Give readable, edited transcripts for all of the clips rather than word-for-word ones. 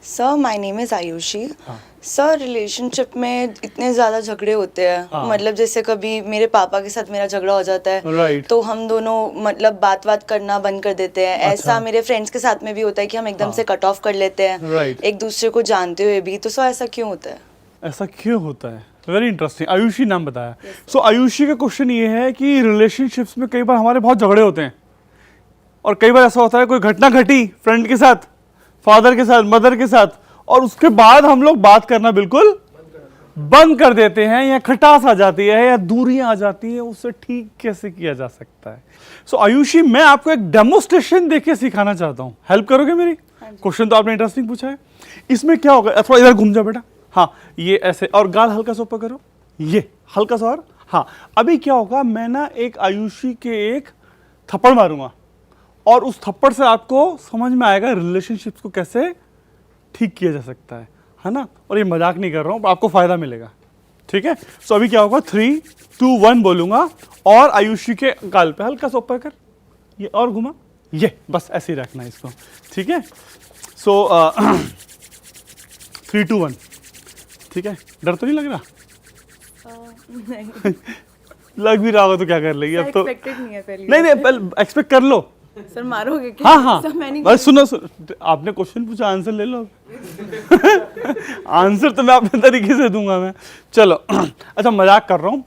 Sir my name is Ayushi. Sir relationship में इतने ज़्यादा झगड़े होते हैं, मतलब जैसे कभी मेरे पापा के साथ मेरा झगड़ा हो जाता है तो हम दोनों मतलब बात करना बंद कर देते हैं। ऐसा मेरे फ्रेंड्स के साथ में भी होता है कि हम एकदम से कट ऑफ कर लेते हैं एक दूसरे को जानते हुए भी। तो सर ऐसा क्यों होता है? ऐसा क्यों होता है? Very interesting. आयुषी नाम बताया। सो आयुषी का क्वेश्चन ये है कि रिलेशनशिप्स में कई बार हमारे बहुत झगड़े होते हैं और कई बार ऐसा होता है कोई घटना घटी फ्रेंड के साथ, फादर के साथ, मदर के साथ, और उसके बाद हम लोग बात करना बिल्कुल बंद कर देते हैं, या खटास आ जाती है या दूरियां आ जाती है। उसे ठीक कैसे किया जा सकता है? सो आयुषी, मैं आपको एक डेमोस्ट्रेशन देके सिखाना चाहता हूं। हेल्प करोगे मेरी? क्वेश्चन तो आपने इंटरेस्टिंग पूछा है। इसमें क्या होगा, थोड़ा इधर घूम जाओ बेटा। हाँ, ये ऐसे, और गाल हल्का सा ऊपर करो, ये हल्का सा और। हाँ, अभी क्या होगा, मैं ना एक आयुषी के एक थप्पड़ मारूंगा और उस थप्पड़ से आपको समझ में आएगा रिलेशनशिप्स को कैसे ठीक किया जा सकता है ना? और ये मजाक नहीं कर रहा हूं, आपको फायदा मिलेगा। ठीक है? सो अभी क्या होगा, 3, 2, 1 बोलूंगा और आयुषी के गाल पे हल्का सा ऊपर कर, ये और घुमा, ये बस ऐसे ही रखना है इसको। ठीक है? सो 3, 2, 1। ठीक है? डर तो नहीं लग रहा? नहीं। लग भी रहा होगा तो क्या कर लेगी अब तो? एक्सपेक्टेड नहीं है पहले। नहीं, पहले एक्सपेक्ट कर लो। सर मारोगे क्या? हाँ, बस सुनो, आपने क्वेश्चन पूछा, आंसर ले लो। आंसर तो मैं अपने तरीके से दूंगा मैं। चलो अच्छा, मजाक कर रहा हूँ,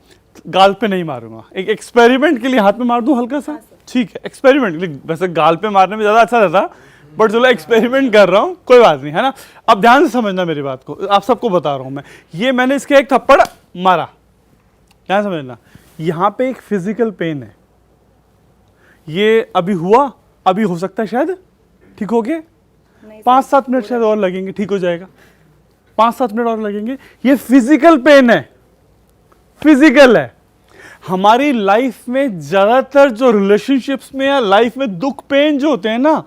गाल पे नहीं मारूंगा। एक एक्सपेरिमेंट के लिए हाथ में मार दूं हल्का सा? ठीक है, एक्सपेरिमेंट के लिए। वैसे गाल पे मारने में ज्यादा अच्छा रहता, बट चलो एक्सपेरिमेंट कर रहा हूँ, कोई बात नहीं, है ना? अब ध्यान से समझना मेरी बात को, आप सबको बता रहा हूँ मैं। ये मैंने इसके एक थप्पड़ मारा, ध्यान समझना। यहाँ पे एक फिजिकल पेन है, ये अभी हुआ, अभी हो सकता है शायद ठीक हो गया, 5-7 मिनट शायद और लगेंगे, ठीक हो जाएगा। 5-7 मिनट और लगेंगे। ये फिजिकल पेन है, फिजिकल है। हमारी लाइफ में ज्यादातर जो रिलेशनशिप्स में या लाइफ में दुख पेन जो होते हैं ना,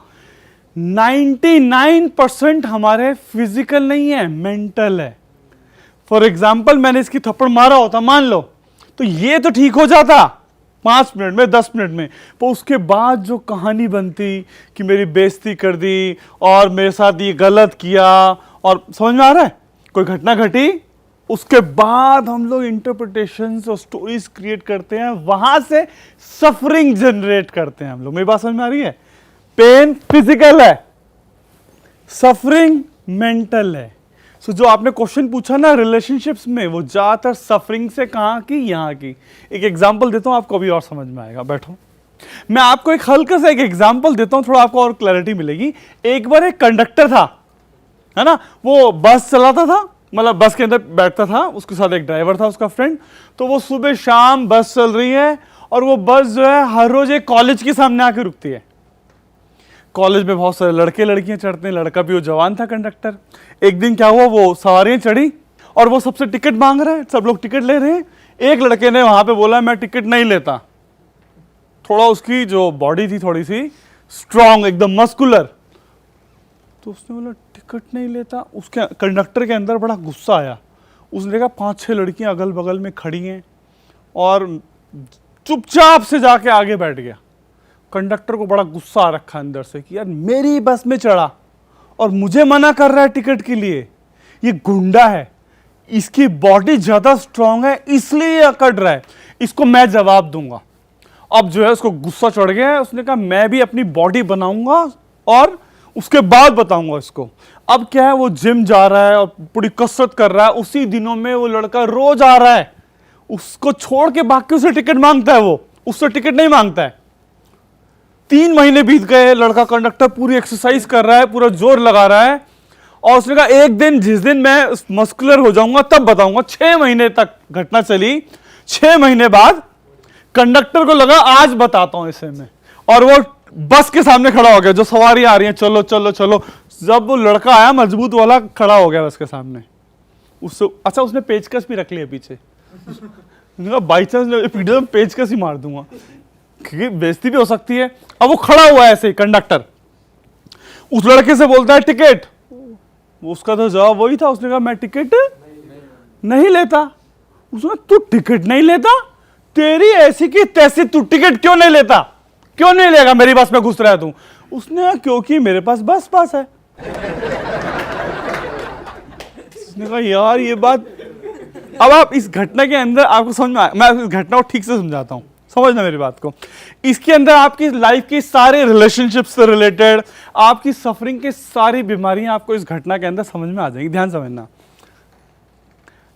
99% हमारे फिजिकल नहीं है, मेंटल है। फॉर एग्जाम्पल, मैंने इसकी थप्पड़ मारा होता मान लो, तो ये तो ठीक हो जाता 5 मिनट में, 10 मिनट में। पर उसके बाद जो कहानी बनती कि मेरी बेइज्जती कर दी और मेरे साथ ये गलत किया, और समझ में आ रहा है, कोई घटना घटी, उसके बाद हम लोग इंटरप्रिटेशंस और स्टोरीज क्रिएट करते हैं, वहां से सफरिंग जनरेट करते हैं हम लोग। मेरी बात समझ में आ रही है? पेन फिजिकल है, सफरिंग मेंटल है। सो जो आपने क्वेश्चन पूछा ना रिलेशनशिप्स में, वो ज्यादातर सफरिंग से कहाँ की, यहाँ की। एक एग्जांपल देता हूँ, आपको अभी और समझ में आएगा। बैठो, मैं आपको एक हल्का सा एक एग्जांपल देता हूँ, थोड़ा आपको और क्लैरिटी मिलेगी। एक बार एक कंडक्टर था, है ना, वो बस चलाता था, मतलब बस के अंदर बैठता था, उसके साथ एक ड्राइवर था, उसका फ्रेंड। तो वो सुबह शाम बस चल रही है और वो बस जो है हर रोज एक कॉलेज के सामने आके रुकती है। कॉलेज में बहुत सारे लड़के लड़कियां चढ़ते हैं, लड़का भी वो जवान था कंडक्टर। एक दिन क्या हुआ, वो सवारियां चढ़ी और वो सबसे टिकट मांग रहा है, सब लोग टिकट ले रहे हैं। एक लड़के ने वहां पे बोला मैं टिकट नहीं लेता। थोड़ा उसकी जो बॉडी थी थोड़ी सी स्ट्रांग, एकदम मस्कुलर, तो उसने बोला टिकट नहीं लेता। उसके कंडक्टर के अंदर बड़ा गुस्सा आया। उसने देखा 5-6 लड़कियां अगल बगल में खड़ी हैं और चुपचाप से जाके आगे बैठ गया। कंडक्टर को बड़ा गुस्सा आ रखा अंदर से कि यार मेरी बस में चढ़ा और मुझे मना कर रहा है टिकट के लिए, ये गुंडा है, इसकी बॉडी ज्यादा स्ट्रांग है इसलिए अकड़ रहा है, इसको मैं जवाब दूंगा। अब जो है उसको गुस्सा चढ़ गया है, उसने कहा मैं भी अपनी बॉडी बनाऊंगा और उसके बाद बताऊंगा इसको। अब क्या है, वो जिम जा रहा है और पूरी कसरत कर रहा है। उसी दिनों में वो लड़का रोज आ रहा है, उसको छोड़ के बाकी उसे टिकट मांगता है, वो उससे टिकट नहीं मांगता है। 3 महीने बीत गए, लड़का कंडक्टर पूरी एक्सरसाइज कर रहा है, पूरा जोर लगा रहा है, और उसने कहा एक दिन जिस दिन मैं मस्कुलर हो जाऊंगा तब बताऊंगा। 6 महीने तक घटना चली। 6 महीने बाद कंडक्टर को लगा आज बताता हूं इसे मैं, और वो बस के सामने खड़ा हो गया, जो सवारी आ रही है, चलो चलो चलो। जब वो लड़का आया मजबूत वाला, खड़ा हो गया बस के सामने, उससे अच्छा उसने पेचकस भी रख लिया पीछे। बाई चांस पेचकस ही मार दूंगा क्योंकि बेइज्जती भी हो सकती है। अब वो खड़ा हुआ है ऐसे ही कंडक्टर, उस लड़के से बोलता है टिकट। उसका तो जवाब वही था, उसने कहा मैं टिकट नहीं लेता। उसने तू टिकट नहीं लेता, तेरी ऐसी की तैसी, तू टिकट क्यों नहीं लेता, क्यों नहीं लेगा, मेरी बस में घुस रहा है तू। उसने कहा क्योंकि मेरे पास बस पास है। उसने कहा यार ये बात, अब आप इस घटना के अंदर आपको समझ में मैं इस घटना को ठीक से समझाता हूँ, समझना मेरी बात को। इसके अंदर आपकी लाइफ के सारे रिलेशनशिप से रिलेटेड आपकी सफरिंग के सारी बीमारियां आपको इस घटना के अंदर समझ में आ जाएंगी। ध्यान समझना,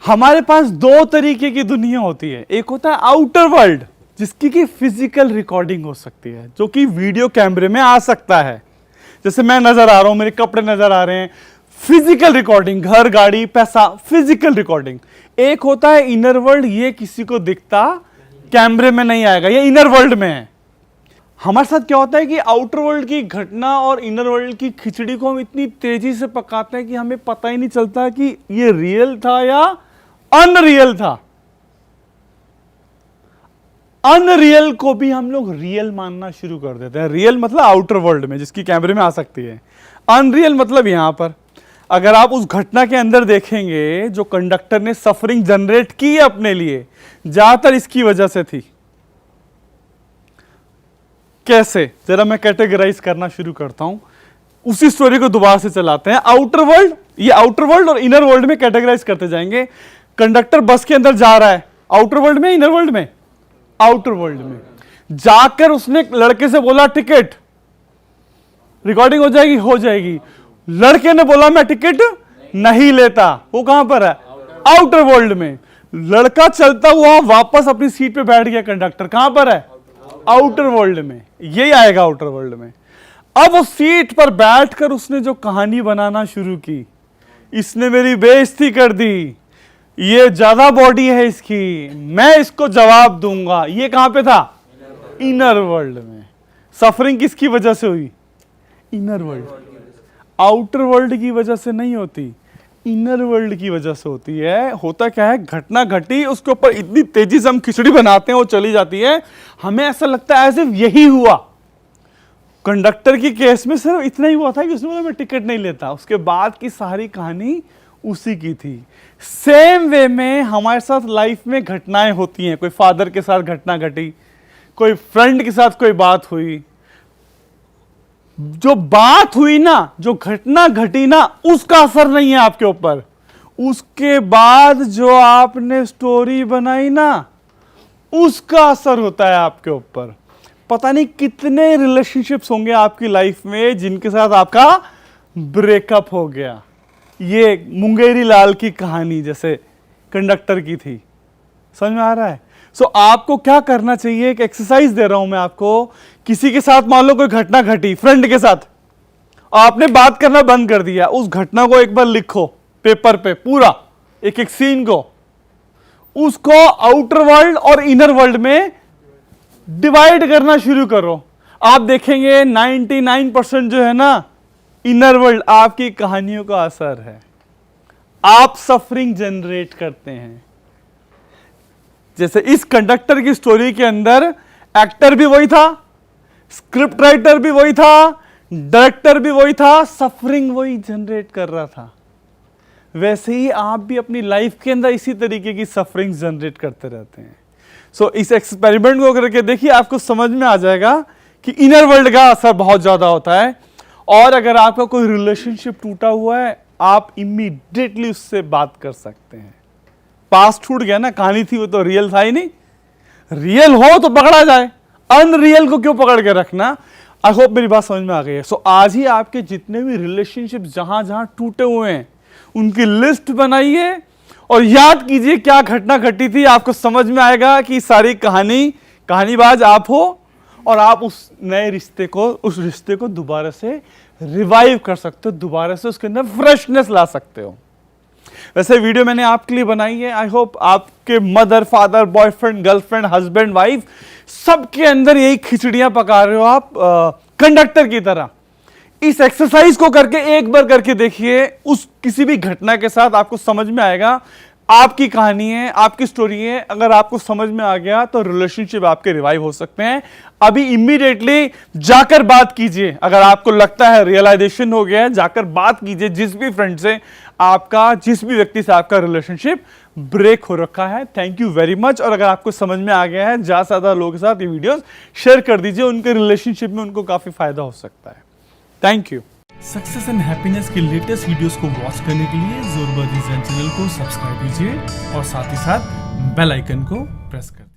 हमारे पास दो तरीके की दुनिया होती है। एक होता है आउटर वर्ल्ड, जिसकी की फिजिकल रिकॉर्डिंग हो सकती है, जो कि वीडियो कैमरे में आ सकता है, जैसे मैं नजर आ रहा हूं, मेरे कपड़े नजर आ रहे हैं, फिजिकल रिकॉर्डिंग, घर गाड़ी पैसा, फिजिकल रिकॉर्डिंग। एक होता है इनर वर्ल्ड, ये किसी को दिखता, कैमरे में नहीं आएगा, ये इनर वर्ल्ड में है। हमारे साथ क्या होता है कि आउटर वर्ल्ड की घटना और इनर वर्ल्ड की खिचड़ी को हम इतनी तेजी से पकाते हैं कि हमें पता ही नहीं चलता कि ये रियल था या अनरियल था। अनरियल को भी हम लोग रियल मानना शुरू कर देते हैं। रियल मतलब आउटर वर्ल्ड में, जिसकी कैमरे में आ सकती है। अनरियल मतलब यहां पर अगर आप उस घटना के अंदर देखेंगे जो कंडक्टर ने सफरिंग जनरेट की अपने लिए, ज्यादातर इसकी वजह से थी। कैसे, जरा मैं कैटेगराइज करना शुरू करता हूं, उसी स्टोरी को दोबारा से चलाते हैं। आउटर वर्ल्ड, ये आउटर वर्ल्ड और इनर वर्ल्ड में कैटेगराइज करते जाएंगे। कंडक्टर बस के अंदर जा रहा है, आउटर वर्ल्ड में, इनर वर्ल्ड में, आउटर वर्ल्ड में जाकर उसने लड़के से बोला टिकट, रिकॉर्डिंग हो जाएगी, हो जाएगी। लड़के ने बोला मैं टिकट नहीं लेता, वो कहां पर है, आउटर वर्ल्ड में। लड़का चलता हुआ वापस अपनी सीट पे बैठ गया, कंडक्टर कहां पर है, आउटर वर्ल्ड में। यही आएगा आउटर वर्ल्ड में। अब उस सीट पर बैठकर उसने जो कहानी बनाना शुरू की, इसने मेरी बेइज्जती कर दी, ये ज्यादा बॉडी है इसकी, मैं इसको जवाब दूंगा, ये कहां पे था, इनर वर्ल्ड में। सफरिंग किसकी वजह से हुई, इनर वर्ल्ड, आउटर वर्ल्ड की वजह से नहीं होती, इनर वर्ल्ड की वजह से होती है। होता क्या है, घटना घटी, उसके ऊपर इतनी तेजी से हम खिचड़ी बनाते हैं, वो चली जाती है, हमें ऐसा लगता है एज इफ यही हुआ। कंडक्टर की केस में सिर्फ इतना ही हुआ था कि उसने बोला मैं टिकट नहीं लेता, उसके बाद की सारी कहानी उसी की थी। सेम वे में हमारे साथ लाइफ में घटनाएं होती हैं। कोई फादर के साथ घटना घटी, कोई फ्रेंड के साथ कोई बात हुई, जो बात हुई ना, जो घटना घटी ना, उसका असर नहीं है आपके ऊपर। उसके बाद जो आपने स्टोरी बनाई ना, उसका असर होता है आपके ऊपर। पता नहीं कितने रिलेशनशिप्स होंगे आपकी लाइफ में जिनके साथ आपका ब्रेकअप हो गया। ये मुंगेरी लाल की कहानी जैसे कंडक्टर की थी, समझ में आ रहा है। सो आपको क्या करना चाहिए, एक एक्सरसाइज दे रहा हूं मैं आपको। किसी के साथ मान लो कोई घटना घटी, फ्रेंड के साथ, आपने बात करना बंद कर दिया, उस घटना को एक बार लिखो पेपर पे, पूरा एक एक सीन को, उसको आउटर वर्ल्ड और इनर वर्ल्ड में डिवाइड करना शुरू करो। आप देखेंगे 99% जो है ना, इनर वर्ल्ड आपकी कहानियों का असर है। आप सफरिंग जनरेट करते हैं। जैसे इस कंडक्टर की स्टोरी के अंदर एक्टर भी वही था, स्क्रिप्ट राइटर भी वही था, डायरेक्टर भी वही था, सफरिंग वही जनरेट कर रहा था। वैसे ही आप भी अपनी लाइफ के अंदर इसी तरीके की सफरिंग जनरेट करते रहते हैं। सो इस एक्सपेरिमेंट को करके देखिए, आपको समझ में आ जाएगा कि इनर वर्ल्ड का असर बहुत ज्यादा होता है। और अगर आपका कोई रिलेशनशिप टूटा हुआ है, आप इमीडिएटली उससे बात कर सकते हैं। पास छूट गया ना, कहानी थी वो तो रियल था ही नहीं। रियल हो तो पकड़ा जाए, अनरियल को क्यों पकड़ के रखना। आई होप मेरी बात समझ में आ गई है। सो आज ही आपके जितने भी रिलेशनशिप जहां जहां टूटे हुए हैं, उनकी लिस्ट बनाइए और याद कीजिए क्या घटना घटी थी। आपको समझ में आएगा कि सारी कहानीबाज आप हो और आप उस नए रिश्ते को, उस रिश्ते को दोबारा से रिवाइव कर सकते हो, दोबारा से उसके अंदर फ्रेशनेस ला सकते हो। वैसे वीडियो मैंने आपके लिए बनाई है। आई होप आपके mother, father, boyfriend, girlfriend, husband, wife, सबके अंदर यही खिचड़ियां पका रहे हो आप, कंडक्टर की तरह। इस एक्सरसाइज को करके एक बार करके देखिए, उस किसी भी घटना के साथ आपको समझ में आएगा आपकी कहानी है, आपकी स्टोरी है। अगर आपको समझ में आ गया तो रिलेशनशिप आपके रिवाइव हो सकते हैं। अभी इमीडिएटली जाकर बात कीजिए। अगर आपको लगता है रियलाइजेशन हो गया है, जाकर बात कीजिए जिस भी फ्रेंड से आपका, जिस भी व्यक्ति से आपका रिलेशनशिप ब्रेक हो रखा है। Thank you very much. और अगर आपको समझ में आ गया है, ज्यादा से ज्यादा लोगों के साथ ये वीडियोस शेयर कर दीजिए, उनके रिलेशनशिप में उनको काफी फायदा हो सकता है। Thank you. Success and happiness के लेटेस्ट वीडियोस को वॉच करने के लिए ज़ोरबा डिज़ाइन चैनल को सब्सक्राइब कीजिए और साथ ही साथ बेल आइकन को प्रेस कर दीजिए।